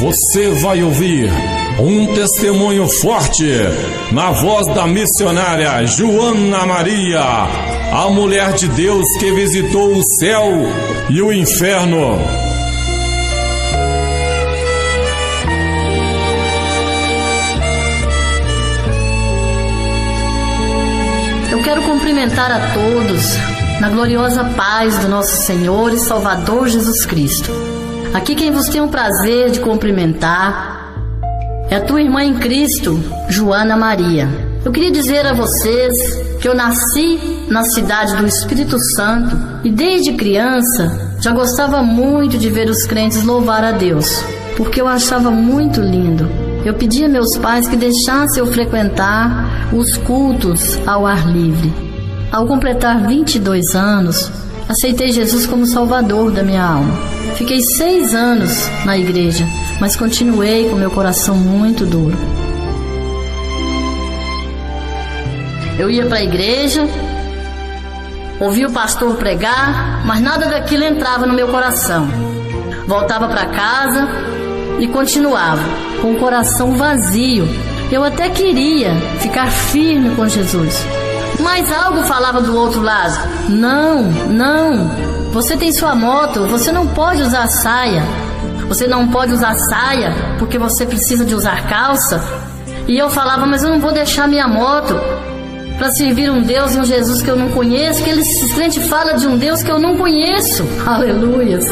você vai ouvir um testemunho forte na voz da missionária Joana Maria, a mulher de Deus que visitou o céu e o inferno. Eu quero cumprimentar a todos na gloriosa paz do nosso Senhor e Salvador Jesus Cristo. Aqui quem vos tem o prazer de cumprimentar é a tua irmã em Cristo, Joana Maria. Eu queria dizer a vocês que eu nasci na cidade do Espírito Santo e desde criança já gostava muito de ver os crentes louvar a Deus, porque eu achava muito lindo. Eu pedi a meus pais que deixassem eu frequentar os cultos ao ar livre. Ao completar 22 anos, aceitei Jesus como Salvador da minha alma. Fiquei 6 anos na igreja, mas continuei com meu coração muito duro. Eu ia para a igreja, ouvia o pastor pregar, mas nada daquilo entrava no meu coração. Voltava para casa e continuava com o coração vazio. Eu até queria ficar firme com Jesus, mas algo falava do outro lado: não, você tem sua moto, você não pode usar saia. Você não pode usar saia porque você precisa de usar calça. E eu falava: mas eu não vou deixar minha moto para servir um Deus e um Jesus que eu não conheço, que esse crente fala de um Deus que eu não conheço. Aleluias,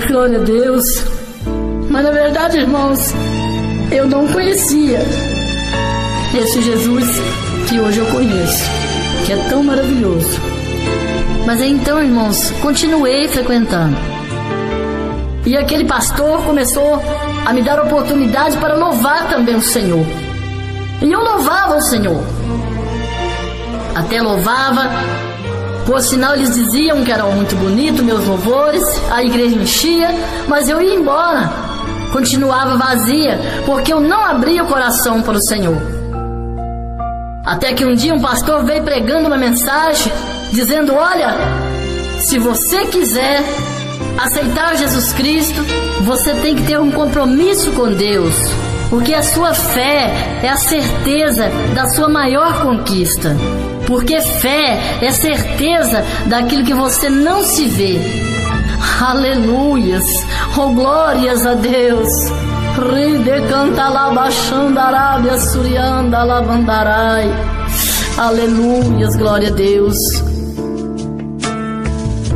glória a Deus. Mas na verdade, irmãos, eu não conhecia esse Jesus que hoje eu conheço, que é tão maravilhoso. Mas então, irmãos, continuei frequentando. E aquele pastor começou a me dar oportunidade para louvar também o Senhor. E eu louvava o Senhor. Até louvava, por sinal eles diziam que eram muito bonitos meus louvores, a igreja enchia, mas eu ia embora. Continuava vazia, porque eu não abria o coração para o Senhor. Até que um dia um pastor veio pregando uma mensagem, dizendo: olha, se você quiser aceitar Jesus Cristo, você tem que ter um compromisso com Deus, porque a sua fé é a certeza da sua maior conquista. Porque fé é certeza daquilo que você não se vê. Aleluias, oh glórias a Deus. Aleluias, glória a Deus.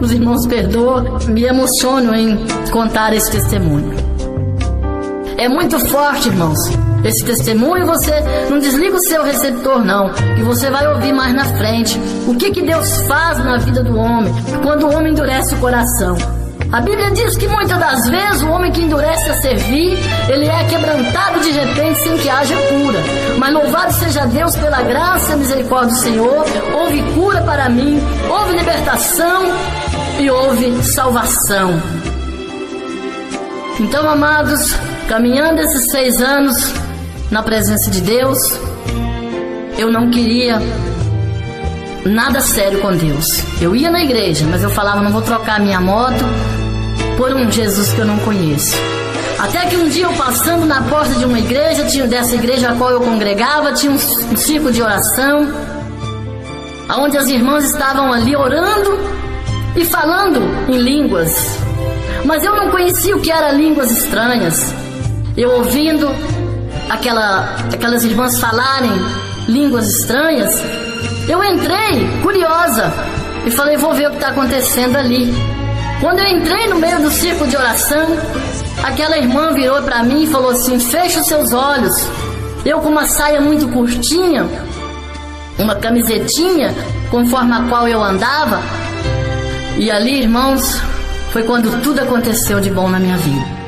Os irmãos perdoam, me emociono em contar esse testemunho. É muito forte, irmãos, esse testemunho. Você não desliga o seu receptor não, que você vai ouvir mais na frente o que Deus faz na vida do homem quando o homem endurece o coração. A Bíblia diz que muitas das vezes o homem que endurece a servir, ele é quebrantado de repente sem que haja cura. Mas louvado seja Deus pela graça e misericórdia do Senhor. Houve cura para mim, houve libertação e houve salvação. Então, amados, caminhando esses 6 anos na presença de Deus, eu não queria nada sério com Deus. Eu ia na igreja, mas eu falava: não vou trocar minha moto por um Jesus que eu não conheço. Até que um dia, eu passando na porta de uma igreja, dessa igreja a qual eu congregava, tinha um círculo de oração, onde as irmãs estavam ali orando e falando em línguas. Mas eu não conhecia o que eram línguas estranhas. Eu ouvindo aquelas irmãs falarem línguas estranhas, eu entrei curiosa e falei: vou ver o que está acontecendo ali. Quando eu entrei no meio do círculo de oração, aquela irmã virou para mim e falou assim: feche os seus olhos. Eu com uma saia muito curtinha, uma camisetinha conforme a qual eu andava. E ali, irmãos, foi quando tudo aconteceu de bom na minha vida.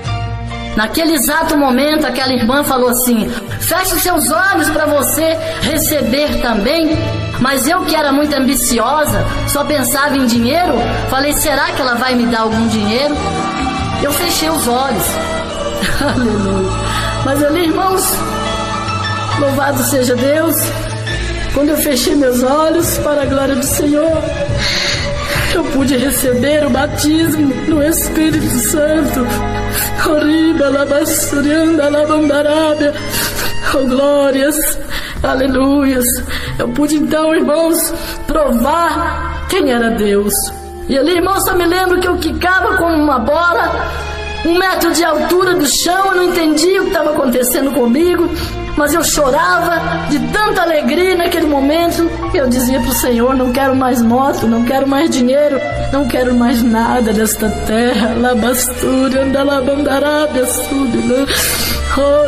Naquele exato momento, aquela irmã falou assim: feche os seus olhos para você receber também. Mas eu, que era muito ambiciosa, só pensava em dinheiro, falei: será que ela vai me dar algum dinheiro? Eu fechei os olhos. Aleluia. Mas ali, irmãos, louvado seja Deus, quando eu fechei meus olhos para a glória do Senhor, eu pude receber o batismo no Espírito Santo. Oh, glórias, aleluias. Eu pude então, irmãos, provar quem era Deus. E ali, irmãos, eu me lembro que eu quicava como uma bola, 1 metro de altura do chão. Eu não entendia o que estava acontecendo comigo, mas eu chorava de tanta alegria naquele momento. Eu dizia para o Senhor: não quero mais moto, não quero mais dinheiro, não quero mais nada desta terra. Labastúria, andalabandarábia, subila,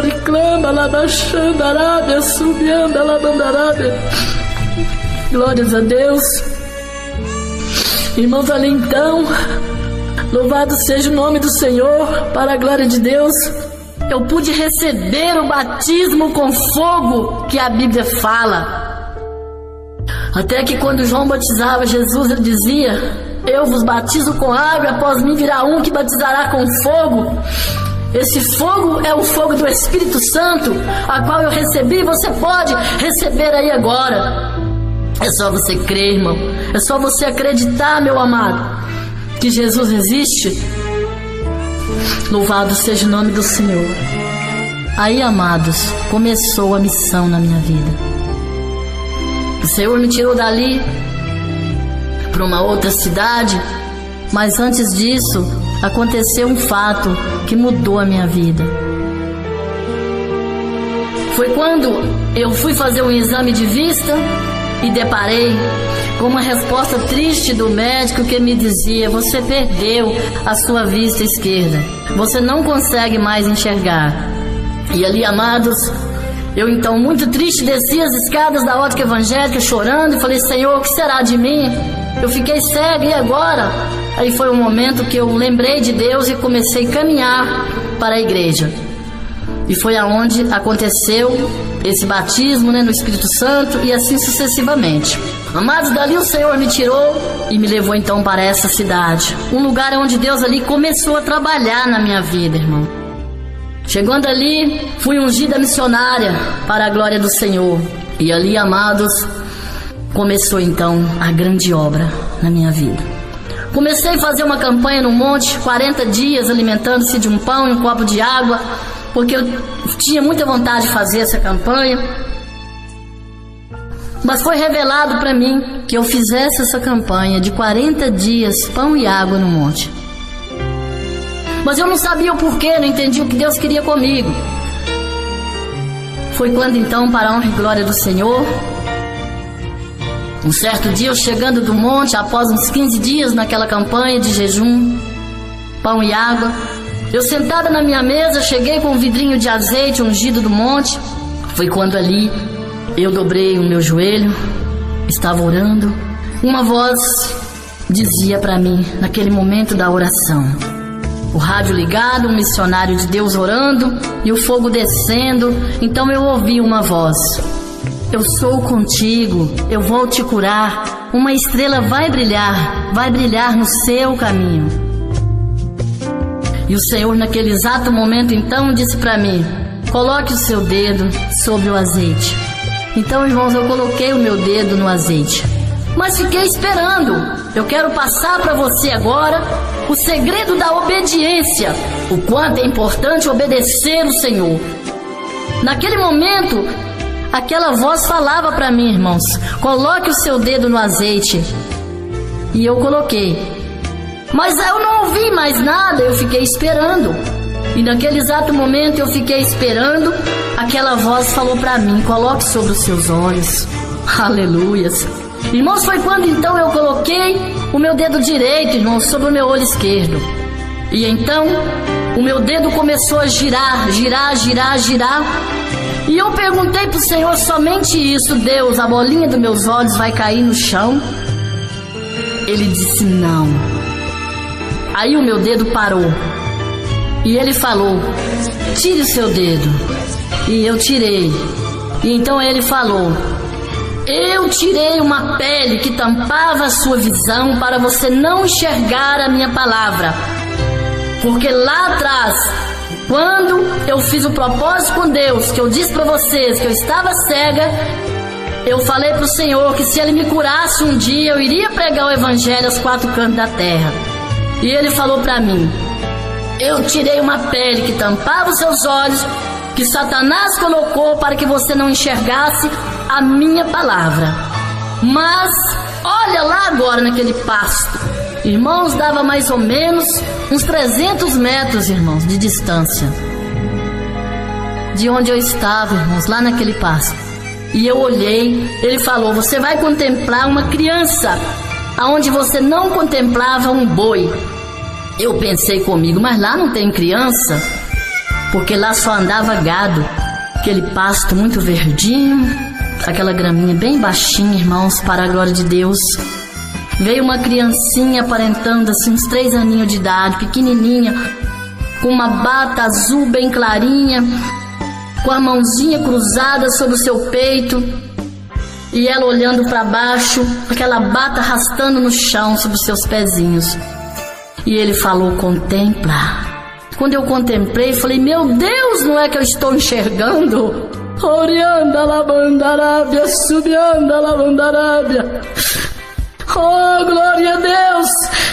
reclama, labaxandarábia, subianda, labandarábia. Glórias a Deus. Irmãos, ali então, louvado seja o nome do Senhor, para a glória de Deus. Eu pude receber o batismo com fogo que a Bíblia fala. Até que quando João batizava Jesus, ele dizia: eu vos batizo com água, após mim virá um que batizará com fogo. Esse fogo é o fogo do Espírito Santo, a qual eu recebi. Você pode receber aí agora. É só você crer, irmão. É só você acreditar, meu amado, que Jesus existe. Louvado seja o nome do Senhor. Aí, amados, começou a missão na minha vida. O Senhor me tirou dali para uma outra cidade, mas antes disso aconteceu um fato que mudou a minha vida. Foi quando eu fui fazer um exame de vista e deparei com uma resposta triste do médico que me dizia: você perdeu a sua vista esquerda, você não consegue mais enxergar. E ali, amados, eu então muito triste desci as escadas da ótica evangélica chorando e falei: Senhor, o que será de mim? Eu fiquei cego, e agora? Aí foi um momento que eu lembrei de Deus e comecei a caminhar para a igreja. E foi aonde aconteceu esse batismo, no Espírito Santo, e assim sucessivamente. Amados, dali o Senhor me tirou e me levou então para essa cidade. Um lugar onde Deus ali começou a trabalhar na minha vida, irmão. Chegando ali, fui ungida missionária para a glória do Senhor. E ali, amados, começou então a grande obra na minha vida. Comecei a fazer uma campanha no monte, 40 dias alimentando-se de um pão e um copo de água, porque eu tinha muita vontade de fazer essa campanha. Mas foi revelado para mim que eu fizesse essa campanha de 40 dias, pão e água no monte. Mas eu não sabia o porquê, não entendia o que Deus queria comigo. Foi quando então, para a honra e glória do Senhor, um certo dia eu chegando do monte, após uns 15 dias naquela campanha de jejum, pão e água, eu sentada na minha mesa, cheguei com um vidrinho de azeite ungido do monte. Foi quando ali eu dobrei o meu joelho, estava orando. Uma voz dizia para mim, naquele momento da oração, o rádio ligado, um missionário de Deus orando e o fogo descendo. Então eu ouvi uma voz: eu sou contigo, eu vou te curar, uma estrela vai brilhar no seu caminho. E o Senhor naquele exato momento então disse para mim: coloque o seu dedo sobre o azeite. Então, irmãos, eu coloquei o meu dedo no azeite, mas fiquei esperando. Eu quero passar para você agora o segredo da obediência, o quanto é importante obedecer o Senhor. Naquele momento, aquela voz falava para mim, irmãos: coloque o seu dedo no azeite. E eu coloquei, mas eu não ouvi mais nada, eu fiquei esperando. E naquele exato momento eu fiquei esperando, aquela voz falou para mim: coloque sobre os seus olhos. Aleluias. Irmãos, foi quando então eu coloquei o meu dedo direito, irmãos, sobre o meu olho esquerdo. E então o meu dedo começou a girar. E eu perguntei pro Senhor somente isso: Deus, a bolinha dos meus olhos vai cair no chão? Ele disse: não. Aí o meu dedo parou. E ele falou: tire o seu dedo. E eu tirei. E então ele falou: eu tirei uma pele que tampava a sua visão para você não enxergar a minha palavra. Porque lá atrás, quando eu fiz o propósito com Deus, que eu disse para vocês que eu estava cega, eu falei para o Senhor que se Ele me curasse um dia, eu iria pregar o Evangelho aos 4 cantos da terra. E Ele falou para mim: eu tirei uma pele que tampava os seus olhos, que Satanás colocou para que você não enxergasse a minha palavra. Mas olha lá agora naquele pasto. Irmãos, dava mais ou menos uns 300 metros, irmãos, de distância de onde eu estava, irmãos, lá naquele pasto. E eu olhei, Ele falou: você vai contemplar uma criança, aonde você não contemplava um boi. Eu pensei comigo, mas lá não tem criança, porque lá só andava gado. Aquele pasto muito verdinho, aquela graminha bem baixinha, irmãos, para a glória de Deus. Veio uma criancinha aparentando assim uns 3 aninhos de idade, pequenininha, com uma bata azul bem clarinha, com a mãozinha cruzada sobre o seu peito, e ela olhando para baixo, aquela bata arrastando no chão sobre os seus pezinhos. E Ele falou: contempla. Quando eu contemplei, falei: meu Deus, não é que eu estou enxergando? Orianda labandarábia, subianda labandarábia. Oh, glória a Deus!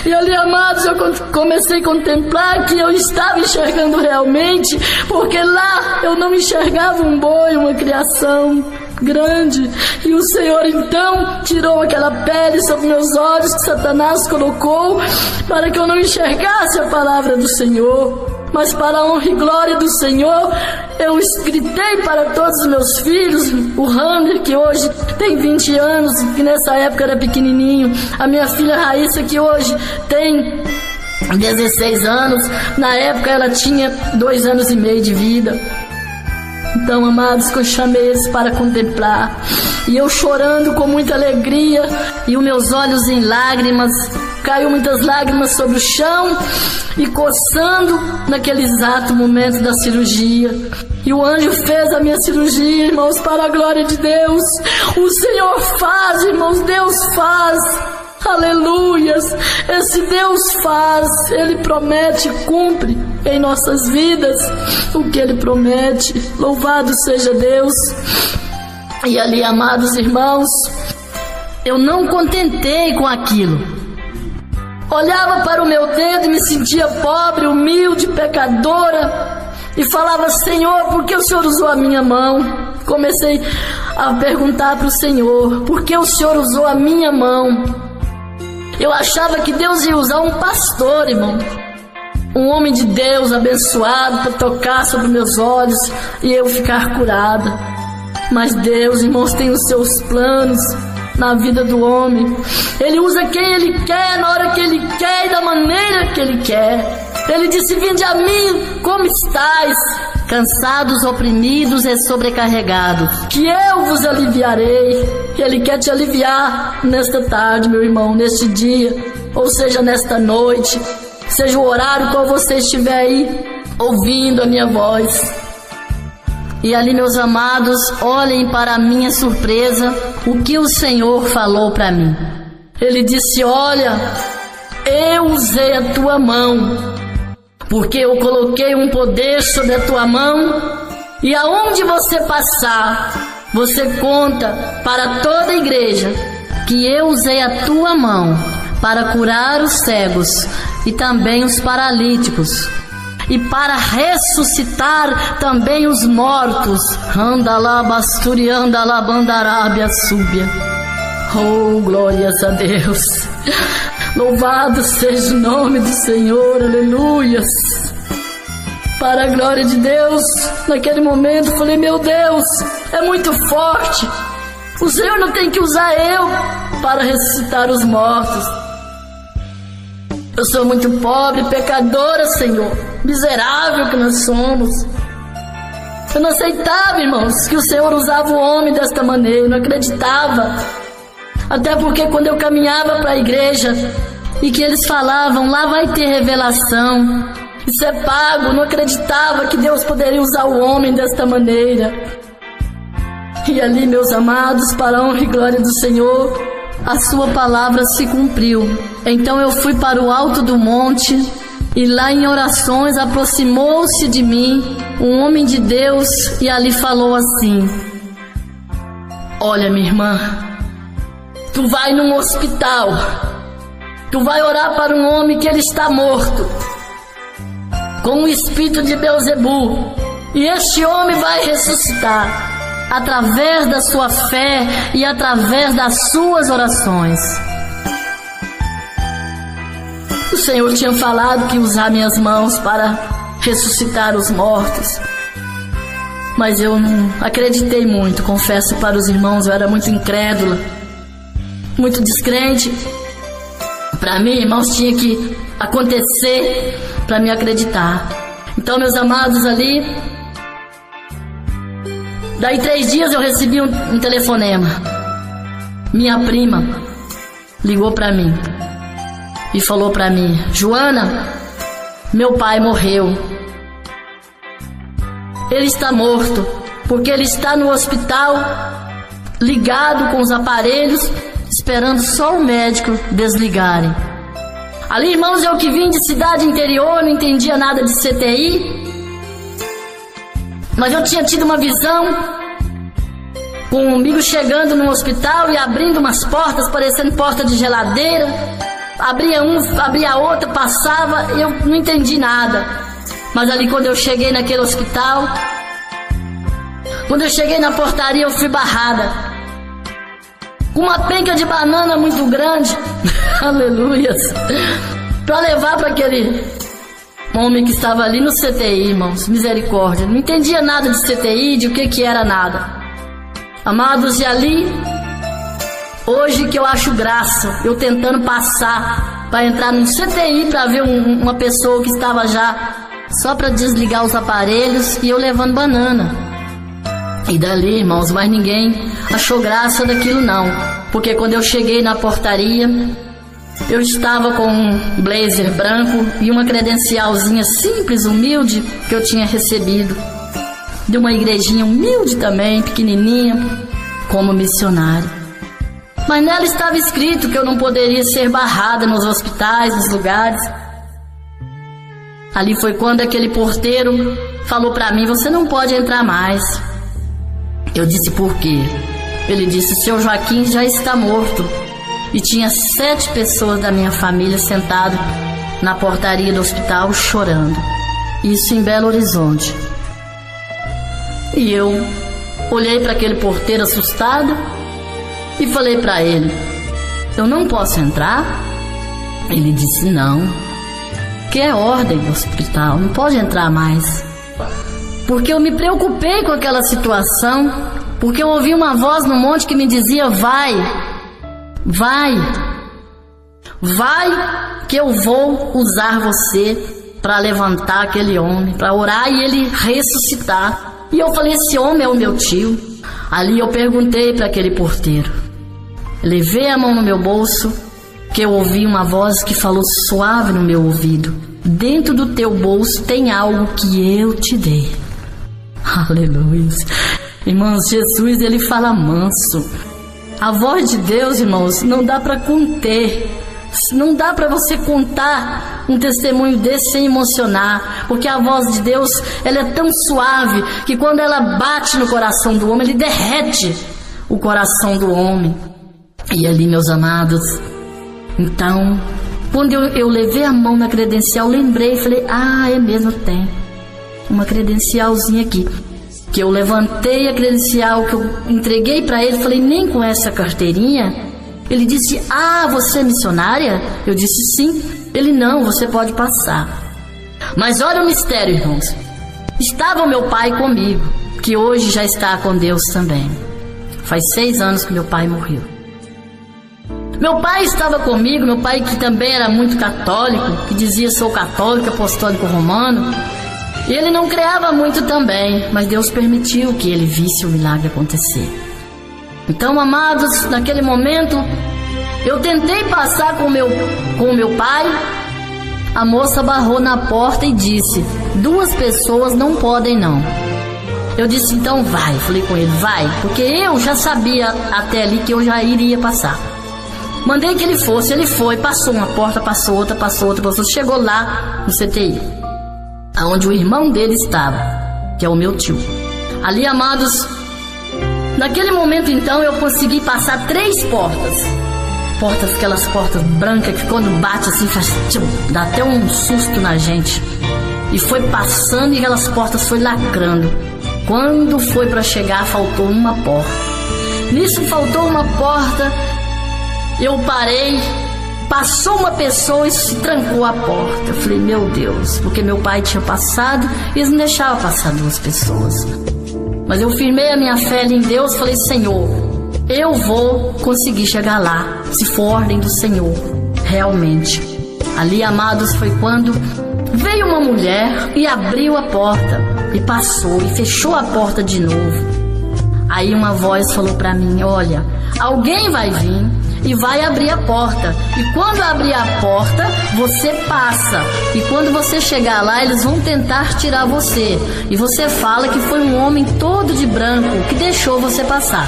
E ali, amados, eu comecei a contemplar que eu estava enxergando realmente, porque lá eu não enxergava um boi, uma criação grande. E o Senhor então tirou aquela pele sobre meus olhos que Satanás colocou para que eu não enxergasse a palavra do Senhor. Mas para a honra e glória do Senhor, eu gritei para todos os meus filhos, o Hammer, que hoje tem 20 anos, que nessa época era pequenininho, a minha filha Raíssa, que hoje tem 16 anos, na época ela tinha 2 anos e meio de vida. Então, amados, que eu chamei eles para contemplar, e eu chorando com muita alegria, e os meus olhos em lágrimas, caiu muitas lágrimas sobre o chão, e coçando naquele exato momento da cirurgia. E o anjo fez a minha cirurgia, irmãos, para a glória de Deus. O Senhor faz, irmãos, Deus faz. Aleluias! Esse Deus faz, Ele promete e cumpre em nossas vidas o que Ele promete. Louvado seja Deus! E ali, amados irmãos, eu não contentei com aquilo. Olhava para o meu dedo e me sentia pobre, humilde, pecadora, e falava: Senhor, por que o Senhor usou a minha mão? Comecei a perguntar para o Senhor: por que o Senhor usou a minha mão? Eu achava que Deus ia usar um pastor, irmão, um homem de Deus abençoado, para tocar sobre meus olhos e eu ficar curada. Mas Deus, irmãos, tem os seus planos na vida do homem. Ele usa quem Ele quer, na hora que Ele quer e da maneira que Ele quer. Ele disse: vinde a mim, como estáis, cansados, oprimidos e sobrecarregados, que eu vos aliviarei. Ele quer te aliviar nesta tarde, meu irmão, neste dia, ou seja, nesta noite, seja o horário qual você estiver aí ouvindo a minha voz. E ali, meus amados, olhem para a minha surpresa o que o Senhor falou para mim. Ele disse: olha, eu usei a tua mão, porque eu coloquei um poder sobre a tua mão, e aonde você passar, você conta para toda a igreja que eu usei a tua mão para curar os cegos e também os paralíticos, e para ressuscitar também os mortos. Oh, glórias a Deus! Louvado seja o nome do Senhor, aleluias! Para a glória de Deus, naquele momento eu falei: meu Deus, é muito forte. O Senhor não tem que usar eu para ressuscitar os mortos. Eu sou muito pobre, pecadora, Senhor, miserável que nós somos. Eu não aceitava, irmãos, que o Senhor usava o homem desta maneira, eu não acreditava. Até porque quando eu caminhava para a igreja e que eles falavam: lá vai ter revelação, isso é pago, eu não acreditava que Deus poderia usar o homem desta maneira. E ali, meus amados, para a honra e glória do Senhor, a sua palavra se cumpriu. Então eu fui para o alto do monte, e lá em orações aproximou-se de mim um homem de Deus, e ali falou assim: olha, minha irmã, tu vai num hospital, tu vai orar para um homem que ele está morto, com o espírito de Beelzebu, e este homem vai ressuscitar, através da sua fé e através das suas orações. O Senhor tinha falado que ia usar minhas mãos para ressuscitar os mortos, mas eu não acreditei muito, confesso para os irmãos, eu era muito incrédula, muito descrente. Para mim, irmãos, tinha que acontecer para me acreditar. Então, meus amados, ali, daí 3 dias eu recebi um telefonema. Minha prima ligou para mim e falou para mim: Joana, meu pai morreu. Ele está morto, porque ele está no hospital, ligado com os aparelhos, esperando só o médico desligarem. Ali, irmãos, eu que vim de cidade interior, não entendia nada de CTI, mas eu tinha tido uma visão com um amigo chegando no hospital e abrindo umas portas, parecendo porta de geladeira. Abria um, abria outro, passava, eu não entendi nada. Mas ali, quando eu cheguei naquele hospital, quando eu cheguei na portaria, eu fui barrada com uma penca de banana muito grande, aleluias, para levar para aquele homem que estava ali no CTI, irmãos, misericórdia. Não entendia nada de CTI, de o que era nada. Amados, e ali, hoje que eu acho graça, eu tentando passar para entrar num CTI para ver uma pessoa que estava já só para desligar os aparelhos, e eu levando banana. E dali, irmãos, mais ninguém achou graça daquilo não, porque quando eu cheguei na portaria, eu estava com um blazer branco e uma credencialzinha simples, humilde, que eu tinha recebido de uma igrejinha humilde também, pequenininha, como missionária. Mas nela estava escrito que eu não poderia ser barrada nos hospitais, nos lugares. Ali foi quando aquele porteiro falou para mim: você não pode entrar mais. Eu disse: por quê? Ele disse: seu Joaquim já está morto. E tinha 7 pessoas da minha família sentadas na portaria do hospital chorando. Isso em Belo Horizonte. E eu olhei para aquele porteiro assustado e falei para ele: eu não posso entrar? Ele disse: não, que é ordem do hospital, não pode entrar mais. Porque eu me preocupei com aquela situação, porque eu ouvi uma voz no monte que me dizia: vai, vai, vai, que eu vou usar você para levantar aquele homem, para orar e ele ressuscitar. E eu falei: esse homem é o meu tio. Ali eu perguntei para aquele porteiro, levei a mão no meu bolso, que eu ouvi uma voz que falou suave no meu ouvido: dentro do teu bolso tem algo que eu te dei. Aleluia. Irmãos, Jesus, ele fala manso. A voz de Deus, irmãos, não dá para conter. Não dá para você contar um testemunho desse sem emocionar, porque a voz de Deus, ela é tão suave que quando ela bate no coração do homem, ele derrete o coração do homem. E ali, meus amados, então, quando eu levei a mão na credencial, lembrei, falei: ah, é mesmo, tem uma credencialzinha aqui. Que eu levantei a credencial, que eu entreguei para ele, falei: nem com essa carteirinha? Ele disse: ah, você é missionária? Eu disse: sim. Ele: não, você pode passar. Mas olha o mistério, irmãos. Estava o meu pai comigo, que hoje já está com Deus também. Faz 6 anos que meu pai morreu. Meu pai estava comigo, meu pai que também era muito católico, que dizia: sou católico, apostólico romano. E ele não creava muito também, mas Deus permitiu que ele visse o milagre acontecer. Então, amados, naquele momento, eu tentei passar com o meu pai. A moça barrou na porta e disse: 2 pessoas não podem não. Eu disse: então vai. Falei com ele: vai, porque eu já sabia até ali que eu já iria passar. Mandei que ele fosse, ele foi, passou uma porta, passou outra, chegou lá no CTI, aonde o irmão dele estava, que é o meu tio. Ali, amados, Naquele momento, então, eu consegui passar 3 portas. Aquelas portas brancas que quando bate assim, faz, dá até um susto na gente. E foi passando e aquelas portas foi lacrando. Quando foi para chegar, faltou uma porta. Nisso faltou uma porta, eu parei, passou uma pessoa e se trancou a porta. Eu falei, meu Deus, porque meu pai tinha passado e eles não deixavam passar 2 pessoas. Mas eu firmei a minha fé em Deus, falei, Senhor, eu vou conseguir chegar lá, se for ordem do Senhor, realmente. Ali, amados, foi quando veio uma mulher e abriu a porta, e passou, e fechou a porta de novo. Aí uma voz falou pra mim, olha, alguém vai vir e vai abrir a porta, e quando abrir a porta, você passa, e quando você chegar lá, eles vão tentar tirar você, e você fala que foi um homem todo de branco que deixou você passar.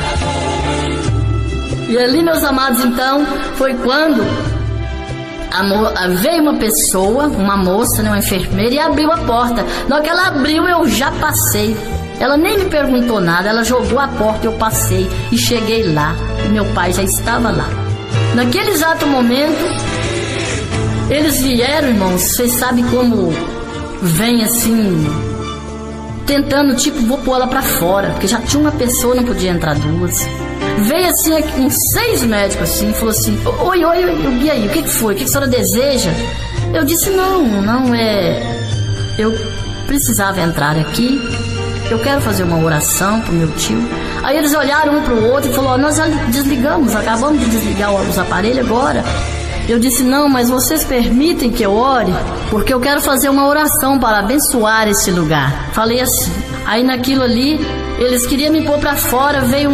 E ali, meus amados, então, foi quando veio uma pessoa, uma moça, né, uma enfermeira, e abriu a porta. Na hora que ela abriu, eu já passei. Ela nem me perguntou nada, ela jogou a porta, eu passei e cheguei lá. E meu pai já estava lá. Naquele exato momento, eles vieram, irmãos, vocês sabem como vem assim, tentando, tipo, vou pôr ela pra fora, porque já tinha uma pessoa, não podia entrar 2. Veio assim, uns 6 médicos assim, falou assim, oi, e aí, o que foi? O que a senhora deseja? Eu disse, não é, eu precisava entrar aqui, eu quero fazer uma oração pro meu tio. Aí eles olharam um pro outro e falaram, nós já desligamos, acabamos de desligar os aparelhos agora. Eu disse, não, mas vocês permitem que eu ore? Porque eu quero fazer uma oração para abençoar esse lugar. Falei assim. Aí naquilo ali, eles queriam me pôr pra fora, veio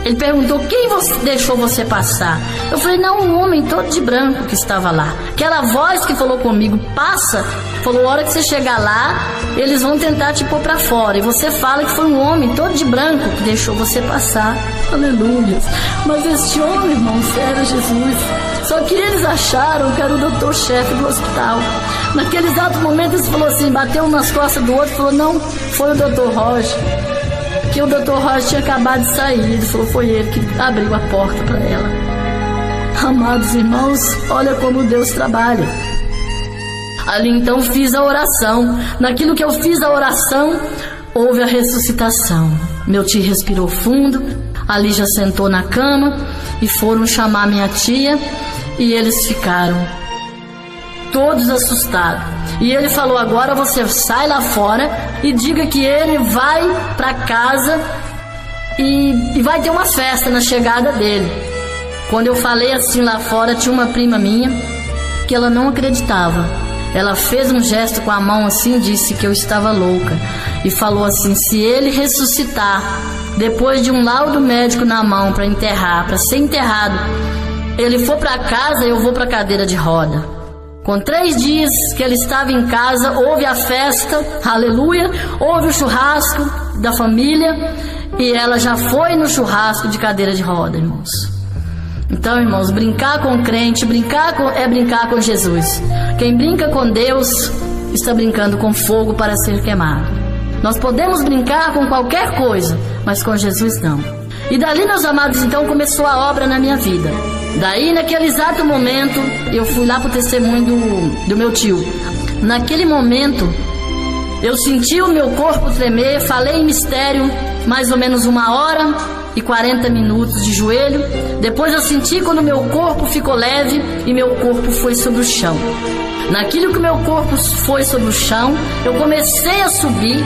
ele perguntou, quem deixou você passar? Eu falei, não, um homem todo de branco que estava lá. Aquela voz que falou comigo, passa, falou, a hora que você chegar lá, eles vão tentar te pôr pra fora. E você fala que foi um homem todo de branco que deixou você passar. Aleluia. Mas este homem, irmãos, era Jesus. Só que eles acharam que era o doutor-chefe do hospital. Naquele exato momento, eles falou assim, bateu nas costas do outro, falou, não, foi o doutor Roger. Que o doutor Roger tinha acabado de sair. Ele falou, foi ele que abriu a porta para ela. Amados irmãos, olha como Deus trabalha. Ali então fiz a oração. Naquilo que eu fiz a oração, houve a ressuscitação. Meu tio respirou fundo, ali já sentou na cama e foram chamar minha tia e eles ficaram todos assustados. E ele falou, agora você sai lá fora e diga que ele vai para casa e vai ter uma festa na chegada dele. Quando eu falei assim lá fora, tinha uma prima minha que ela não acreditava. Ela fez um gesto com a mão assim, disse que eu estava louca e falou assim, se ele ressuscitar depois de um laudo médico na mão para enterrar, para ser enterrado, ele for para casa, eu vou para cadeira de roda. Com 3 dias que ele estava em casa, houve a festa, aleluia, houve o churrasco da família e ela já foi no churrasco de cadeira de roda, irmãos. Então, irmãos, brincar com o crente, é brincar com Jesus. Quem brinca com Deus está brincando com fogo para ser queimado. Nós podemos brincar com qualquer coisa, mas com Jesus não. E dali, meus amados, então começou a obra na minha vida. Daí, naquele exato momento, eu fui lá pro testemunho do meu tio. Naquele momento, eu senti o meu corpo tremer, falei em mistério, mais ou menos 1h40 de joelho. Depois eu senti quando meu corpo ficou leve e meu corpo foi sobre o chão. Naquilo que meu corpo foi sobre o chão, eu comecei a subir.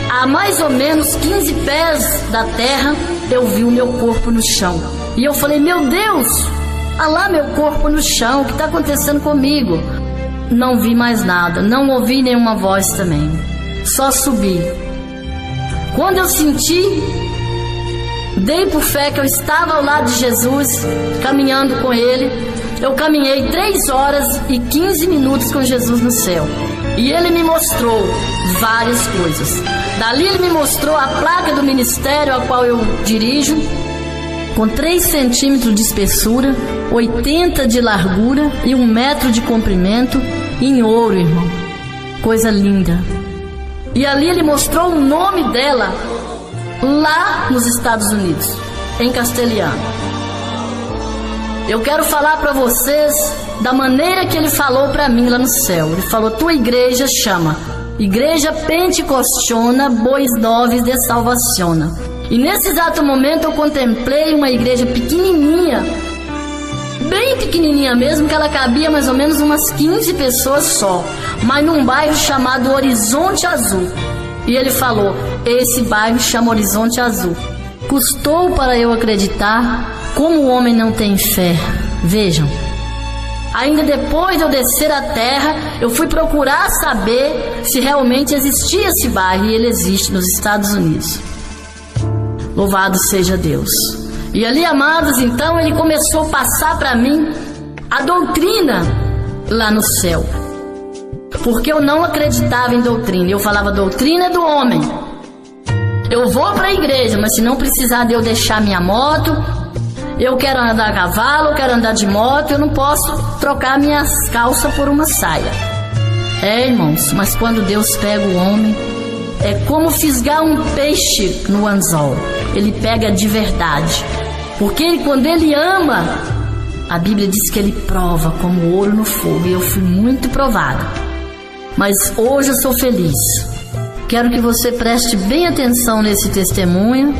A mais ou menos 15 pés da terra, eu vi o meu corpo no chão. E eu falei, meu Deus, olha lá meu corpo no chão, o que está acontecendo comigo? Não vi mais nada, não ouvi nenhuma voz também, só subi. Quando eu senti, dei por fé que eu estava ao lado de Jesus, caminhando com Ele. Eu caminhei 3h15 com Jesus no céu. E Ele me mostrou várias coisas. Dali Ele me mostrou a placa do ministério a qual eu dirijo, com 3 centímetros de espessura, 80 de largura e 1 metro de comprimento, em ouro, irmão. Coisa linda. E ali Ele mostrou o nome dela, lá nos Estados Unidos, em castelhano. Eu quero falar para vocês da maneira que ele falou para mim lá no céu. Ele falou: tua igreja chama Igreja Pentecostiona Bois Novos de Salvaciona. E nesse exato momento eu contemplei uma igreja pequenininha, bem pequenininha mesmo, que ela cabia mais ou menos umas 15 pessoas só, mas num bairro chamado Horizonte Azul. E ele falou: esse bairro chama Horizonte Azul. Custou para eu acreditar como o homem não tem fé. Vejam, ainda depois de eu descer a terra, eu fui procurar saber se realmente existia esse bairro, e ele existe nos Estados Unidos. Louvado seja Deus. E ali, amados, então ele começou a passar para mim a doutrina lá no céu, porque eu não acreditava em doutrina. Eu falava: doutrina é do homem. Eu vou para a igreja, mas se não precisar de eu deixar minha moto, eu quero andar a cavalo, eu quero andar de moto, eu não posso trocar minhas calças por uma saia. Irmãos, mas quando Deus pega o homem, é como fisgar um peixe no anzol. Ele pega de verdade, porque quando ele ama, a Bíblia diz que ele prova como ouro no fogo. E eu fui muito provada, mas hoje eu sou feliz. Quero que você preste bem atenção nesse testemunho,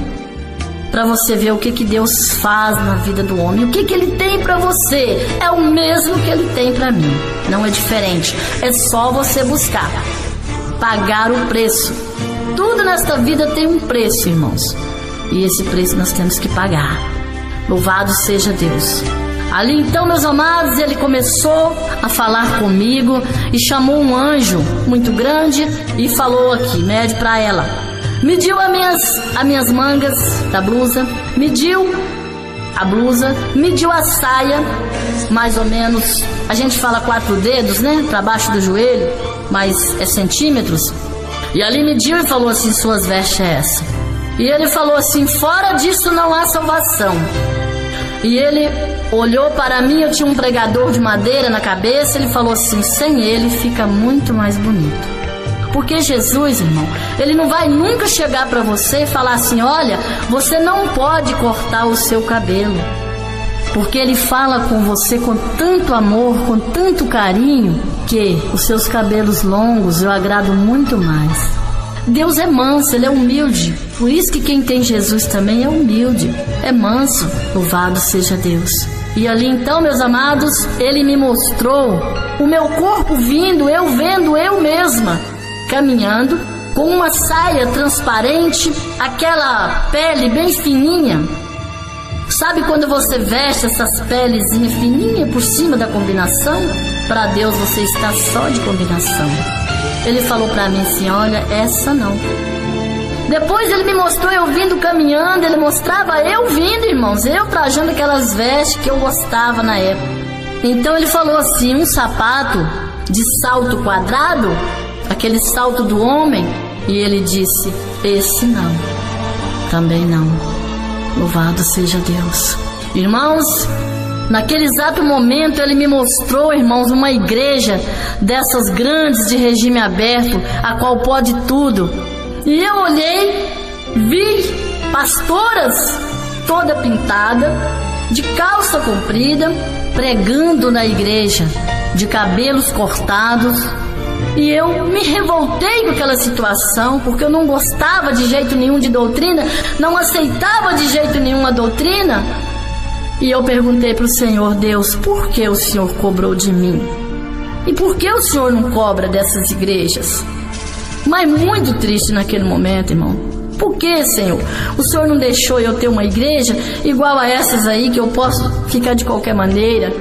para você ver o que Deus faz na vida do homem. O que ele tem para você é o mesmo que ele tem para mim, não é diferente. É só você buscar, pagar o preço. Tudo nesta vida tem um preço, irmãos, e esse preço nós temos que pagar. Louvado seja Deus. Ali então, meus amados, ele começou a falar comigo e chamou um anjo muito grande e falou aqui, mede para ela. Mediu as minhas mangas da blusa, mediu a blusa, mediu a saia, mais ou menos, a gente fala 4 dedos, né, para baixo do joelho, mas é centímetros. E ali mediu e falou assim: suas vestes é essa. E ele falou assim: fora disso não há salvação. E ele olhou para mim, eu tinha um pregador de madeira na cabeça, ele falou assim: sem ele fica muito mais bonito. Porque Jesus, irmão, ele não vai nunca chegar para você e falar assim: olha, você não pode cortar o seu cabelo. Porque ele fala com você com tanto amor, com tanto carinho, que os seus cabelos longos eu agrado muito mais. Deus é manso, ele é humilde. Por isso que quem tem Jesus também é humilde, é manso. Louvado seja Deus. E ali então, meus amados, ele me mostrou o meu corpo vindo, eu vendo eu mesma, caminhando com uma saia transparente, aquela pele bem fininha. Sabe quando você veste essas pelezinhas fininhas por cima da combinação? Para Deus você está só de combinação. Ele falou para mim assim: olha, essa não. Depois ele me mostrou eu vindo caminhando, ele mostrava eu vindo, irmãos, eu trajando aquelas vestes que eu gostava na época. Então ele falou assim: um sapato de salto quadrado, aquele salto do homem. E ele disse: esse não, também não. Louvado seja Deus. Irmãos, naquele exato momento ele me mostrou, irmãos, uma igreja dessas grandes de regime aberto, a qual pode tudo. E eu olhei, vi pastoras toda pintada, de calça comprida, pregando na igreja, de cabelos cortados. E eu me revoltei com aquela situação, porque eu não gostava de jeito nenhum de doutrina, não aceitava de jeito nenhum a doutrina. E eu perguntei para o Senhor: Deus, por que o Senhor cobrou de mim? E por que o Senhor não cobra dessas igrejas? Mas muito triste naquele momento, irmão. Por que, Senhor? O Senhor não deixou eu ter uma igreja igual a essas aí, que eu posso ficar de qualquer maneira?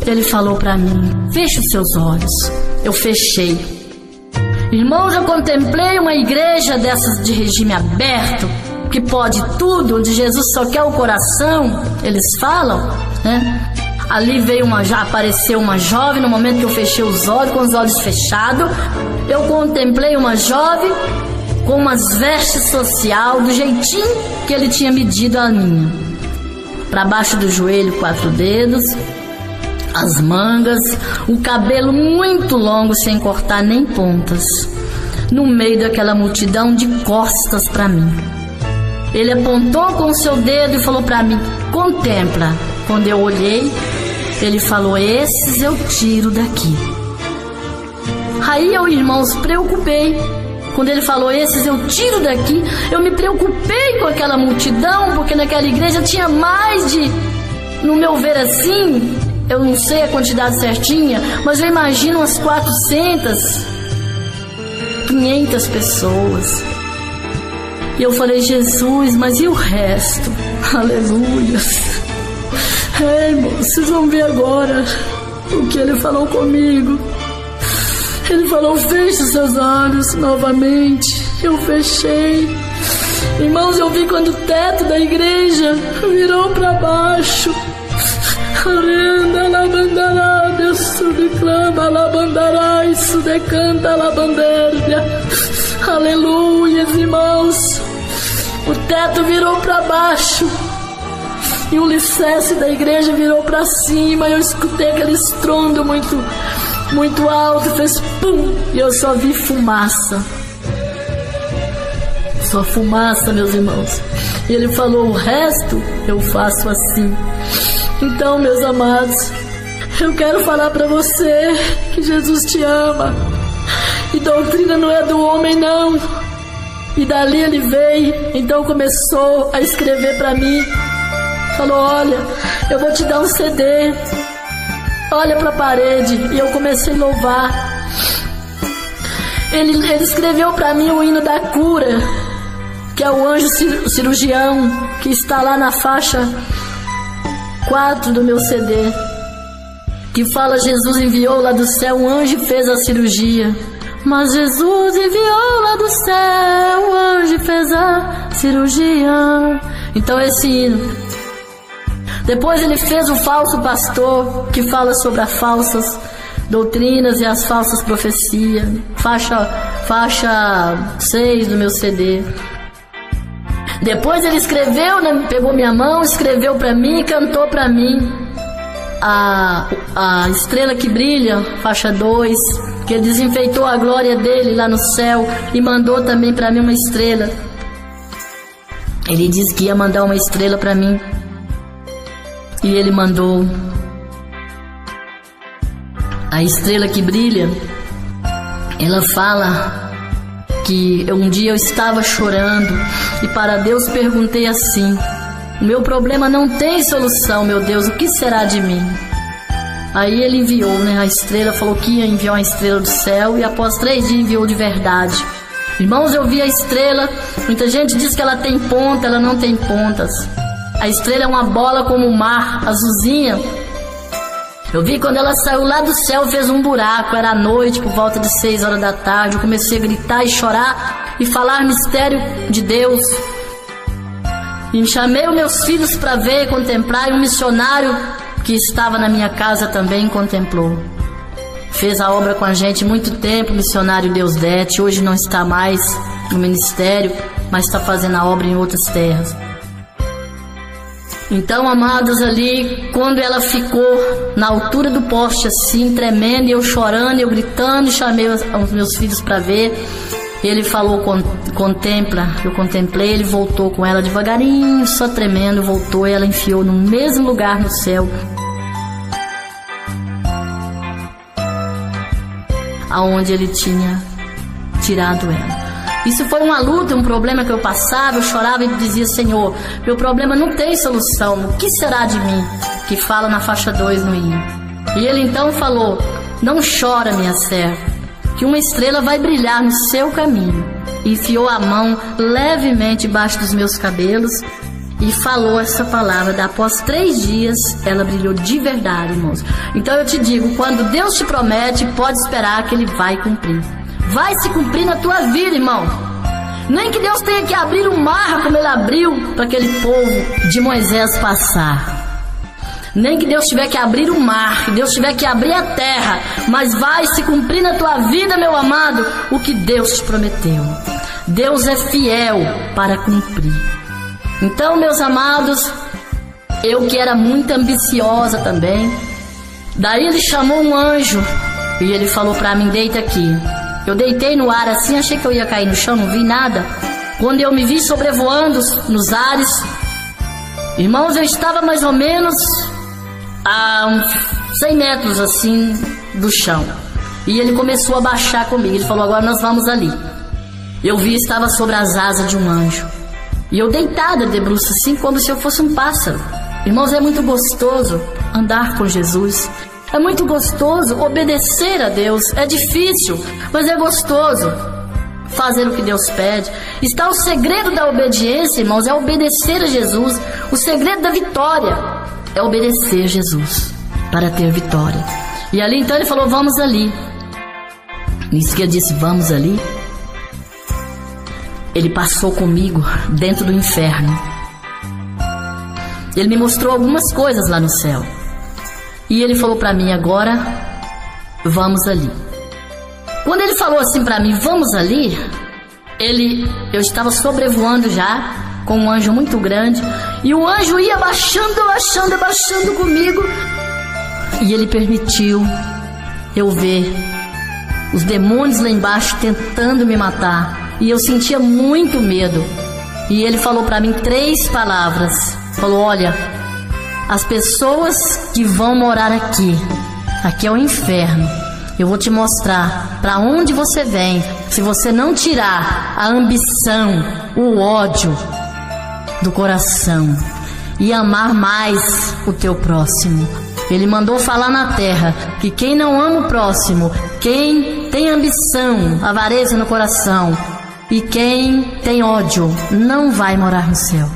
Ele falou para mim: feche os seus olhos. Eu fechei. Irmãos, eu contemplei uma igreja dessas de regime aberto, que pode tudo, onde Jesus só quer o coração, eles falam, né? Ali já apareceu uma jovem. No momento que eu fechei os olhos, com os olhos fechados, eu contemplei uma jovem com umas vestes social, do jeitinho que ele tinha medido a minha. Para baixo do joelho, 4 dedos, as mangas, o cabelo muito longo, sem cortar nem pontas, no meio daquela multidão, de costas para mim. Ele apontou com o seu dedo e falou para mim: contempla. Quando eu olhei, ele falou: esses eu tiro daqui. Aí eu, irmãos, preocupei. Quando ele falou: esses eu tiro daqui, eu me preocupei com aquela multidão, porque naquela igreja tinha mais de, no meu ver assim, eu não sei a quantidade certinha, mas eu imagino umas 400, 500 pessoas. E eu falei: Jesus, mas e o resto? Aleluia. Irmão, vocês vão ver agora o que ele falou comigo. Ele falou: feche seus olhos novamente. Eu fechei. Irmãos, eu vi quando o teto da igreja virou para baixo. Aleluia, irmãos. O teto virou para baixo e o alicerce da igreja virou para cima. Eu escutei aquele estrondo muito alto, fez pum, e eu só vi fumaça. Só fumaça, meus irmãos. E ele falou: o resto eu faço assim. Então, meus amados, eu quero falar para você que Jesus te ama. E doutrina não é do homem, não. E dali ele veio, então começou a escrever para mim. Falou: olha, eu vou te dar um CD. Olha para a parede. E eu comecei a louvar. Ele escreveu para mim o hino da cura, que é o anjo cirurgião, que está lá na faixa 4 do meu CD, que fala: Jesus enviou lá do céu um anjo e fez a cirurgia. Mas Jesus enviou lá do céu, o anjo fez a cirurgia. Então esse hino. Depois ele fez o falso pastor, que fala sobre as falsas doutrinas e as falsas profecias. Faixa 6 do meu CD. Depois ele escreveu, né, pegou minha mão, escreveu para mim e cantou para mim a estrela que brilha, faixa 2, que ele desenfeitou a glória dele lá no céu e mandou também para mim uma estrela. Ele disse que ia mandar uma estrela para mim e ele mandou. A estrela que brilha, ela fala que um dia eu estava chorando e para Deus perguntei assim: o meu problema não tem solução, meu Deus, o que será de mim? Aí ele enviou, né, a estrela, falou que ia enviar uma estrela do céu, e após 3 dias enviou de verdade. Irmãos, eu vi a estrela. Muita gente diz que ela tem ponta, ela não tem pontas. A estrela é uma bola como o mar, azulzinha. Eu vi quando ela saiu lá do céu, fez um buraco. Era à noite, por volta de 6 horas da tarde. Eu comecei a gritar e chorar e falar mistério de Deus. E chamei os meus filhos para ver e contemplar. E um missionário que estava na minha casa também contemplou. Fez a obra com a gente muito tempo, missionário Deusdete. Hoje não está mais no ministério, mas está fazendo a obra em outras terras. Então, amados, ali, quando ela ficou na altura do poste assim, tremendo, e eu chorando, eu gritando, e chamei os meus filhos para ver. Ele falou: contempla. Eu contemplei. Ele voltou com ela devagarinho, só tremendo, voltou, e ela enfiou no mesmo lugar no céu aonde ele tinha tirado ela. Isso foi uma luta, um problema que eu passava. Eu chorava e dizia: Senhor, meu problema não tem solução, o que será de mim? Que fala na faixa 2 no hino. E ele então falou: não chora, minha serva, que uma estrela vai brilhar no seu caminho. E enfiou a mão levemente embaixo dos meus cabelos e falou essa palavra. Após 3 dias ela brilhou de verdade, irmãos. Então eu te digo, quando Deus te promete, pode esperar que Ele vai cumprir. Vai se cumprir na tua vida, irmão. Nem que Deus tenha que abrir o mar como Ele abriu para aquele povo de Moisés passar. Nem que Deus tiver que abrir o mar, que Deus tiver que abrir a terra, mas vai se cumprir na tua vida, meu amado, o que Deus te prometeu. Deus é fiel para cumprir. Então, meus amados, eu que era muito ambiciosa também, daí Ele chamou um anjo e ele falou para mim: deita aqui. Eu deitei no ar assim, achei que eu ia cair no chão, não vi nada. quando eu me vi sobrevoando nos ares, irmãos, eu estava mais ou menos a uns 100 metros assim do chão. E ele começou a baixar comigo. Ele falou: agora nós vamos ali. Eu vi, estava sobre as asas de um anjo. E eu deitada de bruços assim, como se eu fosse um pássaro. Irmãos, é muito gostoso andar com Jesus. É muito gostoso obedecer a Deus. É difícil, mas é gostoso fazer o que Deus pede. Está o segredo da obediência, irmãos, é obedecer a Jesus. O segredo da vitória é obedecer a Jesus para ter vitória. E ali então ele falou: vamos ali. Nisso que eu disse: vamos ali, ele passou comigo dentro do inferno. Ele me mostrou algumas coisas lá no céu. E ele falou para mim: agora vamos ali. Quando ele falou assim para mim: vamos ali, eu estava sobrevoando já com um anjo muito grande. E o anjo ia abaixando comigo. E ele permitiu eu ver os demônios lá embaixo tentando me matar. E eu sentia muito medo. E ele falou para mim 3 palavras. Falou: olha, as pessoas que vão morar aqui é o inferno. Eu vou te mostrar para onde você vem, se você não tirar a ambição, o ódio do coração e amar mais o teu próximo. Ele mandou falar na terra que quem não ama o próximo, quem tem ambição, avareza no coração e quem tem ódio, não vai morar no céu.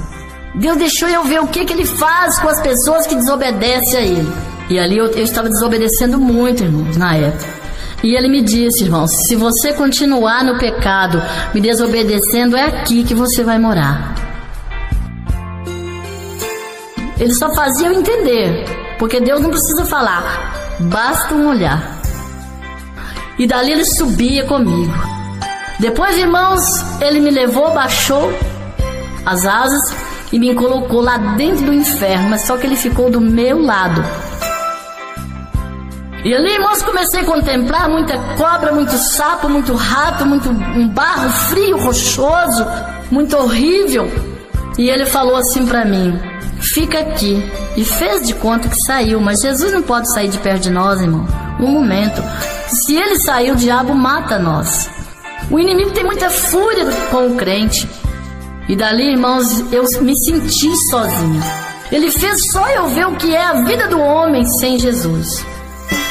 Deus deixou eu ver o que ele faz com as pessoas que desobedecem a ele. E ali eu estava desobedecendo muito, irmãos, na época. E ele me disse: irmãos, se você continuar no pecado, me desobedecendo, é aqui que você vai morar. Ele só fazia eu entender, porque Deus não precisa falar, basta um olhar. E dali ele subia comigo. Depois, irmãos, ele me levou, baixou as asas e me colocou lá dentro do inferno, mas só que ele ficou do meu lado. E ali, irmãos, comecei a contemplar muita cobra, muito sapo, muito rato, um barro frio, rochoso, muito horrível. E ele falou assim pra mim: fica aqui. E fez de conta que saiu, mas Jesus não pode sair de perto de nós, irmão. Um momento. Se ele saiu, o diabo mata nós. O inimigo tem muita fúria com o crente. E dali, irmãos, eu me senti sozinha. Ele fez só eu ver o que é a vida do homem sem Jesus.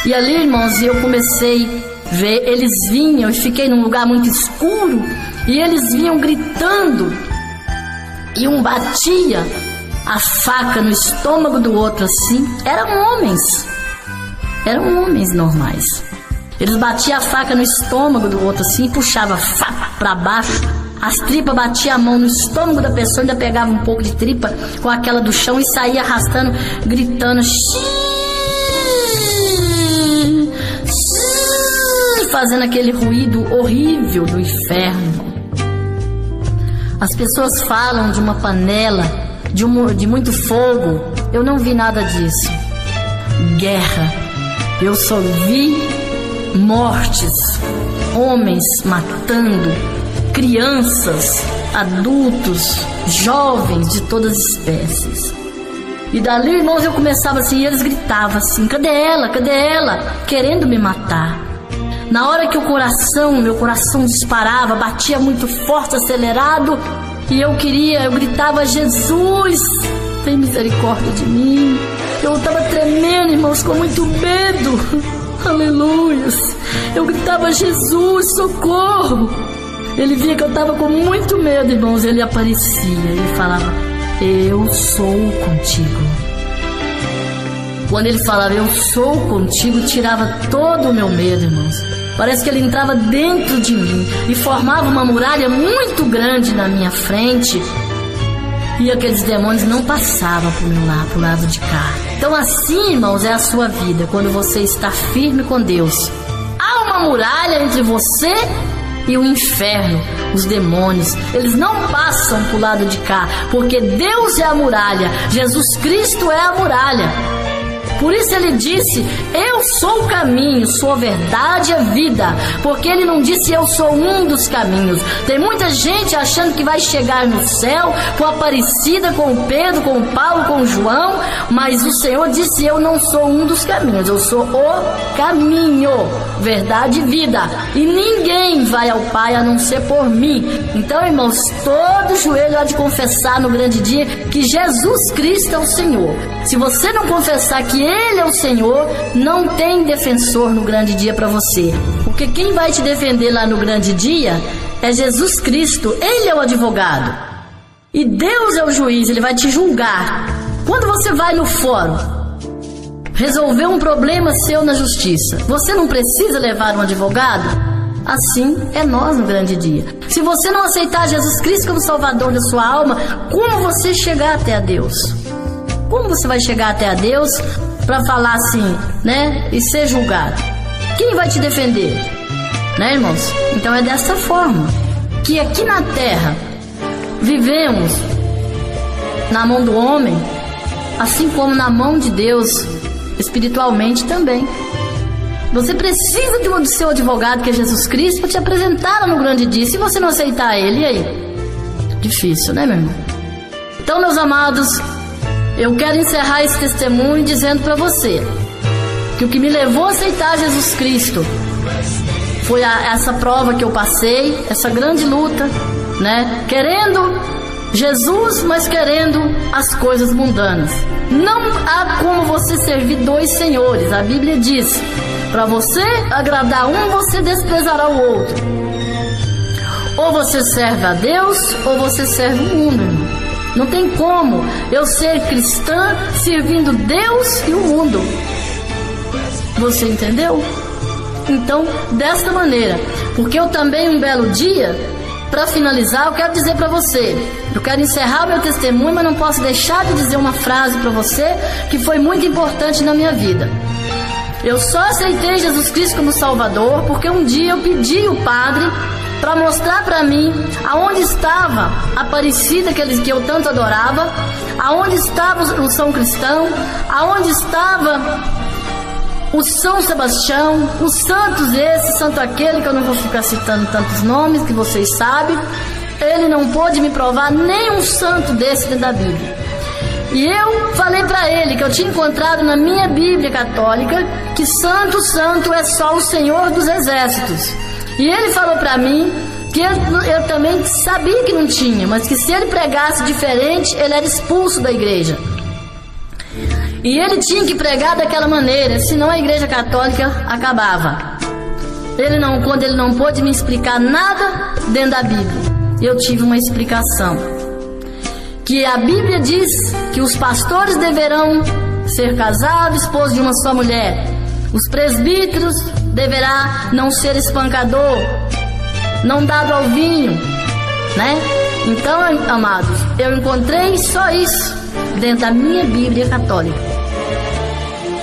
E ali, irmãos, eu comecei a ver, eles vinham, eu fiquei num lugar muito escuro, e eles vinham gritando, e um batia a faca no estômago do outro assim. Eram homens normais. Eles batiam a faca no estômago do outro assim, e puxavam a faca para baixo, as tripas, batia a mão no estômago da pessoa, ainda pegava um pouco de tripa com aquela do chão e saía arrastando, gritando, fazendo aquele ruído horrível do inferno. As pessoas falam de uma panela, de muito fogo. Eu não vi nada disso. Guerra. Eu só vi mortes, homens matando, crianças, adultos, jovens de todas as espécies. E dali, irmãos, eu começava assim, e eles gritavam assim: cadê ela? Cadê ela? Querendo me matar. Na hora que meu coração disparava, batia muito forte, acelerado, e eu gritava: Jesus, tem misericórdia de mim. Eu estava tremendo, irmãos, com muito medo. Aleluias. Eu gritava: Jesus, socorro. Ele via que eu estava com muito medo, irmãos. Ele aparecia, ele falava: eu sou contigo. Quando ele falava eu sou contigo, tirava todo o meu medo, irmãos. Parece que ele entrava dentro de mim e formava uma muralha muito grande na minha frente. E aqueles demônios não passavam pro lado de cá. Então assim, irmãos, é a sua vida. Quando você está firme com Deus, há uma muralha entre você e o inferno. Os demônios, eles não passam pro lado de cá, porque Deus é a muralha, Jesus Cristo é a muralha. Por isso ele disse: eu sou o caminho, sou a verdade e a vida. Porque ele não disse: eu sou um dos caminhos. Tem muita gente achando que vai chegar no céu com a Aparecida, com o Pedro, com o Paulo, com o João, mas o Senhor disse: eu não sou um dos caminhos, eu sou o caminho, verdade e vida, e ninguém vai ao Pai a não ser por mim. Então, irmãos, todo joelho há de confessar no grande dia que Jesus Cristo é o Senhor. Se você não confessar que Ele é o Senhor, não tem defensor no grande dia para você, porque quem vai te defender lá no grande dia é Jesus Cristo. Ele é o advogado e Deus é o juiz. Ele vai te julgar. Quando você vai no fórum resolver um problema seu na justiça, você não precisa levar um advogado? Assim é nós no grande dia. Se você não aceitar Jesus Cristo como Salvador da sua alma, como você chegar até a Deus? Como você vai chegar até a Deus para falar assim, né? E ser julgado? Quem vai te defender? Né, irmãos? Então é dessa forma que aqui na terra vivemos na mão do homem, assim como na mão de Deus, espiritualmente também. Você precisa de seu advogado, que é Jesus Cristo, para te apresentar no grande dia. Se você não aceitar ele, e aí? Difícil, né, meu irmão? Então, meus amados, eu quero encerrar esse testemunho dizendo para você que o que me levou a aceitar Jesus Cristo foi essa prova que eu passei, essa grande luta, né? Querendo Jesus, mas querendo as coisas mundanas. Não há como você servir dois senhores. A Bíblia diz: para você agradar um, você desprezará o outro. Ou você serve a Deus, ou você serve o mundo. Não tem como eu ser cristã servindo Deus e o mundo. Você entendeu? Então, desta maneira, porque eu também um belo dia, para finalizar, eu quero dizer para você, eu quero encerrar o meu testemunho, mas não posso deixar de dizer uma frase para você que foi muito importante na minha vida. Eu só aceitei Jesus Cristo como Salvador porque um dia eu pedi o padre para mostrar para mim aonde estava a Aparecida que eu tanto adorava, aonde estava o São Cristão, aonde estava o São Sebastião, os santos esse, santo aquele, que eu não vou ficar citando tantos nomes, que vocês sabem. Ele não pôde me provar nenhum santo desse dentro da Bíblia. E eu falei para ele que eu tinha encontrado na minha Bíblia católica que santo é só o Senhor dos Exércitos. E ele falou para mim que eu também sabia que não tinha, mas que se ele pregasse diferente, ele era expulso da igreja. E ele tinha que pregar daquela maneira, senão a igreja católica acabava. Quando ele não pôde me explicar nada dentro da Bíblia, eu tive uma explicação. Que a Bíblia diz que os pastores deverão ser casados, esposos de uma só mulher. Os presbíteros deverá não ser espancador, não dado ao vinho, né? Então, amados, eu encontrei só isso dentro da minha Bíblia católica.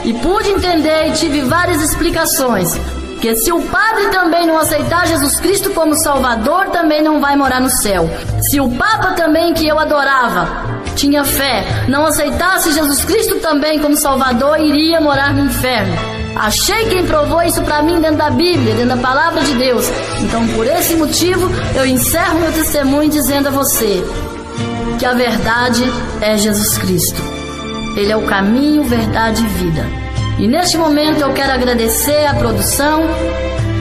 E pude entender e tive várias explicações. Que se o padre também não aceitar Jesus Cristo como Salvador, também não vai morar no céu. Se o Papa também, que eu adorava, tinha fé, não aceitasse Jesus Cristo também como Salvador, iria morar no inferno. Achei quem provou isso para mim dentro da Bíblia, dentro da Palavra de Deus. Então, por esse motivo, eu encerro meu testemunho dizendo a você que a verdade é Jesus Cristo. Ele é o caminho, verdade e vida. E neste momento eu quero agradecer a produção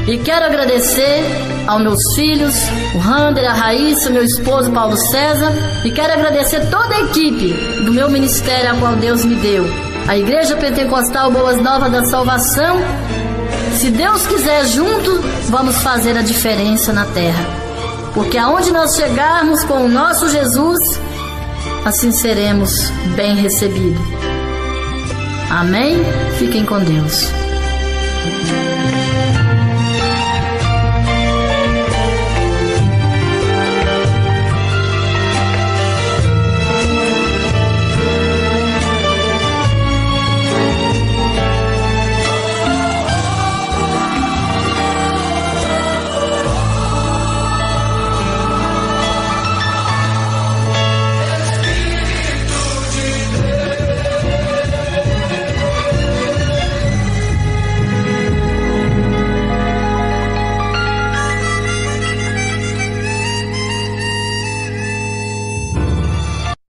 e quero agradecer aos meus filhos, o Rander, a Raíssa, meu esposo Paulo César, e quero agradecer toda a equipe do meu ministério a qual Deus me deu. A Igreja Pentecostal Boas Novas da Salvação. Se Deus quiser, juntos vamos fazer a diferença na terra. Porque aonde nós chegarmos com o nosso Jesus, assim seremos bem recebidos. Amém? Fiquem com Deus.